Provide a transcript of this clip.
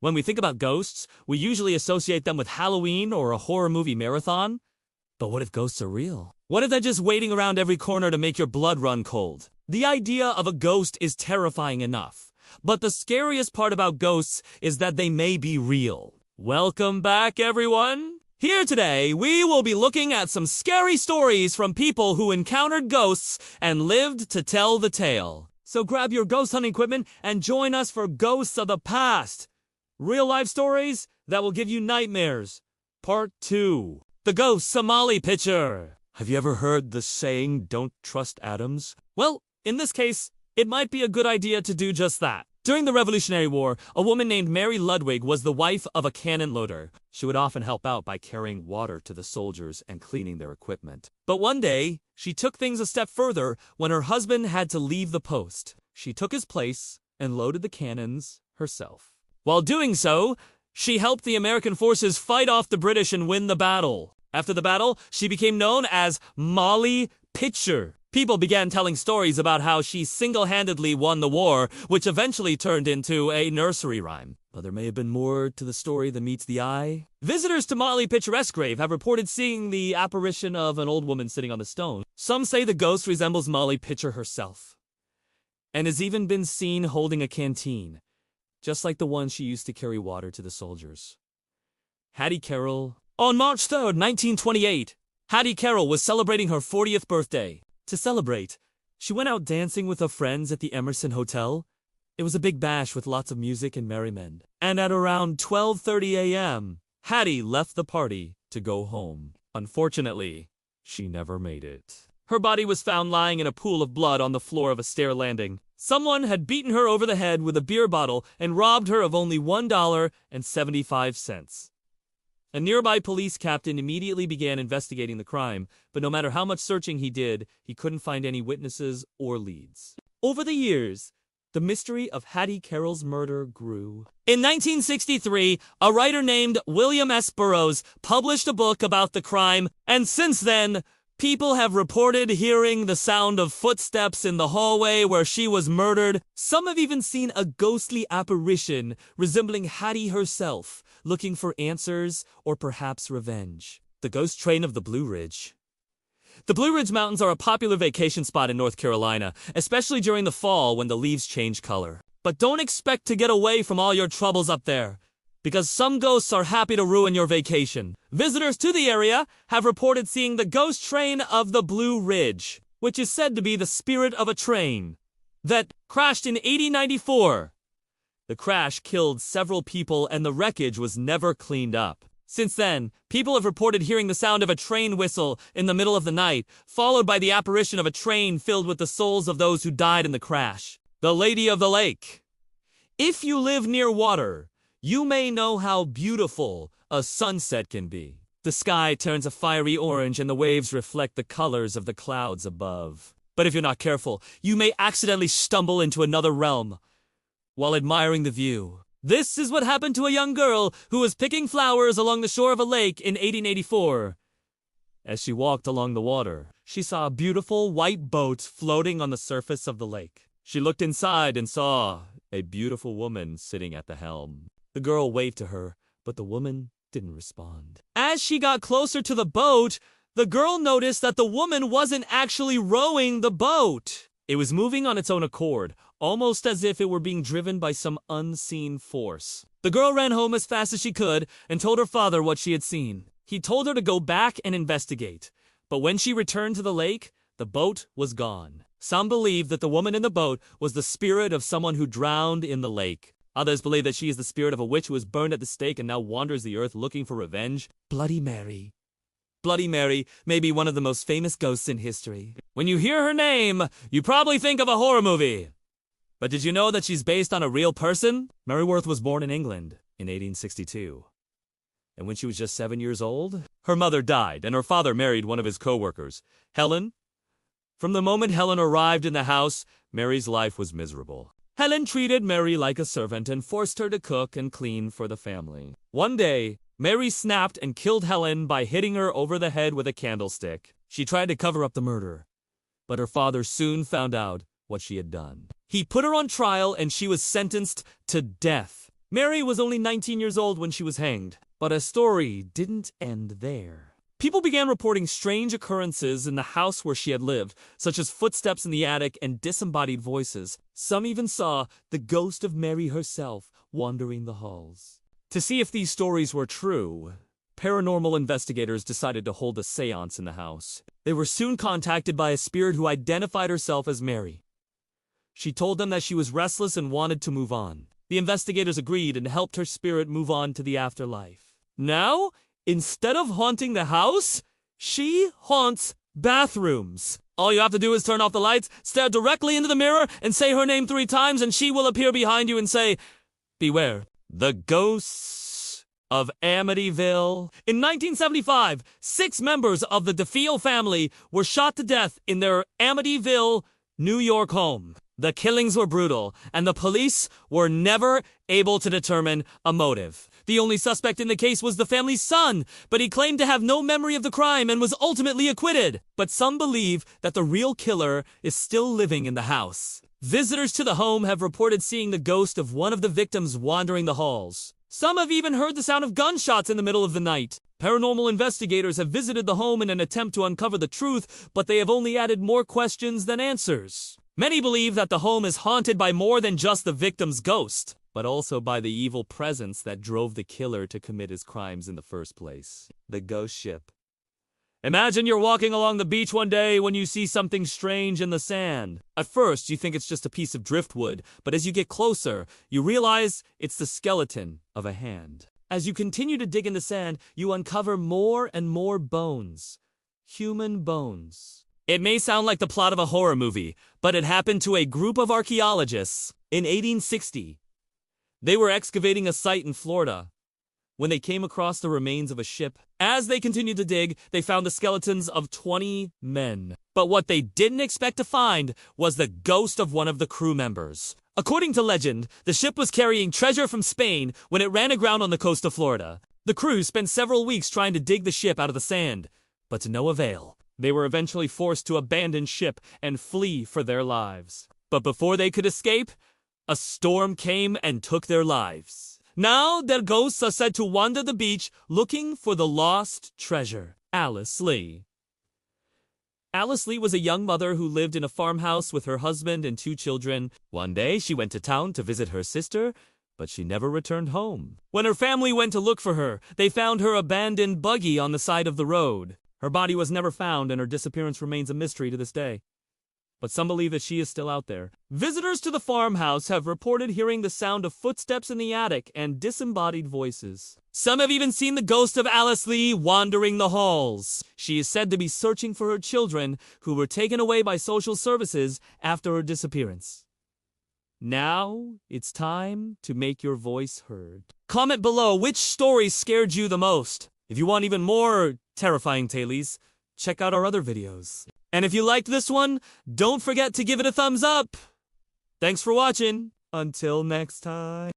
When we think about ghosts, we usually associate them with Halloween or a horror movie marathon. But what if ghosts are real? What if they're just waiting around every corner to make your blood run cold? The idea of a ghost is terrifying enough, but the scariest part about ghosts is that they may be real. Welcome back, everyone! Here today, we will be looking at some scary stories from people who encountered ghosts and lived to tell the tale. So grab your ghost hunting equipment and join us for Ghosts of the Past. Real-life stories that will give you nightmares. Part 2. The Ghost Somali Picture. Have you ever heard the saying, don't trust atoms? Well, in this case, it might be a good idea to do just that. During the Revolutionary War, a woman named Mary Ludwig was the wife of a cannon loader. She would often help out by carrying water to the soldiers and cleaning their equipment. But one day, she took things a step further when her husband had to leave the post. She took his place and loaded the cannons herself. While doing so, she helped the American forces fight off the British and win the battle. After the battle, she became known as Molly Pitcher. People began telling stories about how she single-handedly won the war, which eventually turned into a nursery rhyme. But there may have been more to the story than meets the eye. Visitors to Molly Pitcher's grave have reported seeing the apparition of an old woman sitting on the stone. Some say the ghost resembles Molly Pitcher herself, and has even been seen holding a canteen, just like the one she used to carry water to the soldiers. Hattie Carroll. On March 3rd, 1928, Hattie Carroll was celebrating her 40th birthday. To celebrate, she went out dancing with her friends at the Emerson Hotel. It was a big bash with lots of music and merriment. And at around 12:30 a.m., Hattie left the party to go home. Unfortunately, she never made it. Her body was found lying in a pool of blood on the floor of a stair landing. Someone had beaten her over the head with a beer bottle and robbed her of only $1.75. A nearby police captain immediately began investigating the crime, but no matter how much searching he did, he couldn't find any witnesses or leads. Over the years, the mystery of Hattie Carroll's murder grew. In 1963, a writer named William S. Burroughs published a book about the crime, and since then, people have reported hearing the sound of footsteps in the hallway where she was murdered. Some have even seen a ghostly apparition resembling Hattie herself, looking for answers or perhaps revenge. The ghost train of the Blue Ridge. The Blue Ridge Mountains are a popular vacation spot in North Carolina, especially during the fall when the leaves change color. But don't expect to get away from all your troubles up there, because some ghosts are happy to ruin your vacation. Visitors to the area have reported seeing the ghost train of the Blue Ridge, which is said to be the spirit of a train that crashed in 1894. The crash killed several people and the wreckage was never cleaned up. Since then, people have reported hearing the sound of a train whistle in the middle of the night, followed by the apparition of a train filled with the souls of those who died in the crash. The Lady of the Lake. If you live near water, you may know how beautiful a sunset can be. The sky turns a fiery orange and the waves reflect the colors of the clouds above. But if you're not careful, you may accidentally stumble into another realm while admiring the view. This is what happened to a young girl who was picking flowers along the shore of a lake in 1884. As she walked along the water, she saw a beautiful white boat floating on the surface of the lake. She looked inside and saw a beautiful woman sitting at the helm. The girl waved to her, but the woman didn't respond. As she got closer to the boat, the girl noticed that the woman wasn't actually rowing the boat. It was moving on its own accord, almost as if it were being driven by some unseen force. The girl ran home as fast as she could and told her father what she had seen. He told her to go back and investigate, but when she returned to the lake, the boat was gone. Some believe that the woman in the boat was the spirit of someone who drowned in the lake. Others believe that she is the spirit of a witch who was burned at the stake and now wanders the earth looking for revenge. Bloody Mary. Bloody Mary may be one of the most famous ghosts in history. When you hear her name, you probably think of a horror movie. But did you know that she's based on a real person? Mary Worth was born in England in 1862. And when she was just 7 years old, her mother died and her father married one of his co-workers, Helen. From the moment Helen arrived in the house, Mary's life was miserable. Helen treated Mary like a servant and forced her to cook and clean for the family. One day, Mary snapped and killed Helen by hitting her over the head with a candlestick. She tried to cover up the murder, but her father soon found out what she had done. He put her on trial and she was sentenced to death. Mary was only 19 years old when she was hanged, but her story didn't end there. People began reporting strange occurrences in the house where she had lived, such as footsteps in the attic and disembodied voices. Some even saw the ghost of Mary herself wandering the halls. To see if these stories were true, paranormal investigators decided to hold a seance in the house. They were soon contacted by a spirit who identified herself as Mary. She told them that she was restless and wanted to move on. The investigators agreed and helped her spirit move on to the afterlife. Now, instead of haunting the house, she haunts bathrooms. All you have to do is turn off the lights, stare directly into the mirror, and say her name 3 times, and she will appear behind you and say, "Beware, the ghosts of Amityville." In 1975, 6 members of the DeFeo family were shot to death in their Amityville, New York home. The killings were brutal, and the police were never able to determine a motive. The only suspect in the case was the family's son, but he claimed to have no memory of the crime and was ultimately acquitted. But some believe that the real killer is still living in the house. Visitors to the home have reported seeing the ghost of one of the victims wandering the halls. Some have even heard the sound of gunshots in the middle of the night. Paranormal investigators have visited the home in an attempt to uncover the truth, but they have only added more questions than answers. Many believe that the home is haunted by more than just the victim's ghost, but also by the evil presence that drove the killer to commit his crimes in the first place. The ghost ship. Imagine you're walking along the beach one day when you see something strange in the sand. At first, you think it's just a piece of driftwood, but as you get closer, you realize it's the skeleton of a hand. As you continue to dig in the sand, you uncover more and more bones. Human bones. It may sound like the plot of a horror movie, but it happened to a group of archaeologists in 1860. They were excavating a site in Florida when they came across the remains of a ship. As they continued to dig, they found the skeletons of 20 men. But what they didn't expect to find was the ghost of one of the crew members. According to legend, the ship was carrying treasure from Spain when it ran aground on the coast of Florida. The crew spent several weeks trying to dig the ship out of the sand, but to no avail. They were eventually forced to abandon ship and flee for their lives. But before they could escape, a storm came and took their lives. Now their ghosts are said to wander the beach looking for the lost treasure. Alice Lee. Alice Lee was a young mother who lived in a farmhouse with her husband and 2 children. One day, she went to town to visit her sister, but she never returned home. When her family went to look for her, they found her abandoned buggy on the side of the road. Her body was never found, and her disappearance remains a mystery to this day. But some believe that she is still out there. Visitors to the farmhouse have reported hearing the sound of footsteps in the attic and disembodied voices. Some have even seen the ghost of Alice Lee wandering the halls. She is said to be searching for her children, who were taken away by social services after her disappearance. Now, it's time to make your voice heard. Comment below which story scared you the most. If you want even more terrifying tales, check out our other videos. And if you liked this one, don't forget to give it a thumbs up. Thanks for watching. Until next time.